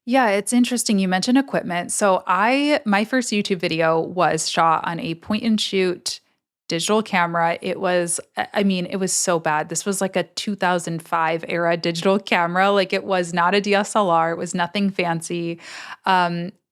Yeah, it's interesting you mentioned equipment. So my first YouTube video was shot on a point and shoot digital camera. I mean, it was so bad. This was like a 2005 era digital camera. Like it was not a DSLR. It was nothing fancy.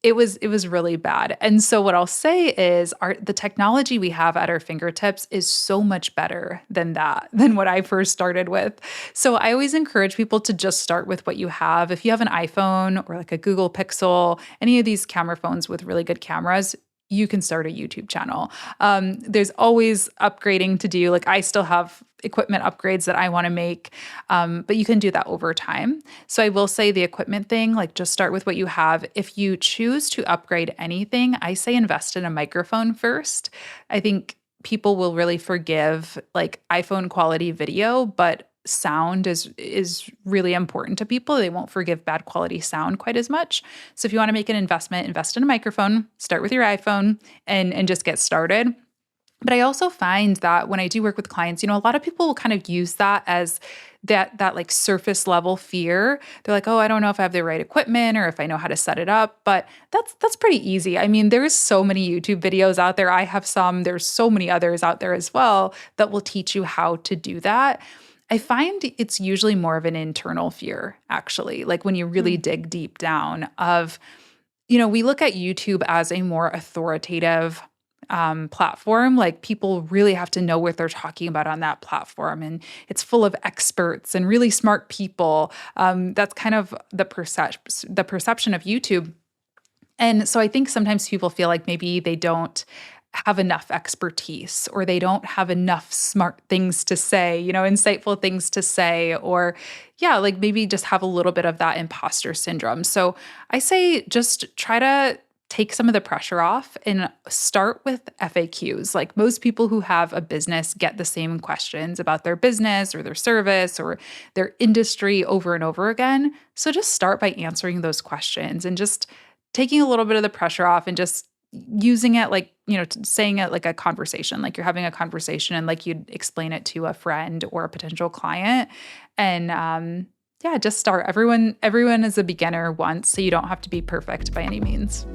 It was really bad. And so what I'll say is the technology we have at our fingertips is so much better than than what I first started with. So I always encourage people to just start with what you have. If you have an iPhone or like a Google Pixel, any of these camera phones with really good cameras, you can start a YouTube channel. There's always upgrading to do. Like I still have equipment upgrades that I want to make, but you can do that over time. So I will say the equipment thing, like just start with what you have. If you choose to upgrade anything, I say invest in a microphone first. I think people will really forgive like iPhone quality video, but sound is really important to people. They won't forgive bad quality sound quite as much. So if you want to make an investment, invest in a microphone, start with your iPhone and just get started. But I also find that when I do work with clients, a lot of people will kind of use that as that like surface level fear. They're like, "Oh, I don't know if I have the right equipment or if I know how to set it up." But that's pretty easy. I mean, there's so many YouTube videos out there. I have some. There's so many others out there as well that will teach you how to do that. I find it's usually more of an internal fear, actually, like when you really Mm. dig deep down of, we look at YouTube as a more authoritative platform. Like people really have to know what they're talking about on that platform. And it's full of experts and really smart people. That's kind of the perception of YouTube. And so I think sometimes people feel like maybe they don't have enough expertise or they don't have enough smart things to say, insightful things to say, or yeah, like maybe just have a little bit of that imposter syndrome. So I say just try to take some of the pressure off and start with FAQs. Like most people who have a business get the same questions about their business or their service or their industry over and over again. So just start by answering those questions and just taking a little bit of the pressure off and just using it like, saying it like a conversation, like you're having a conversation and like you'd explain it to a friend or a potential client. And yeah, just start. Everyone is a beginner once, so you don't have to be perfect by any means.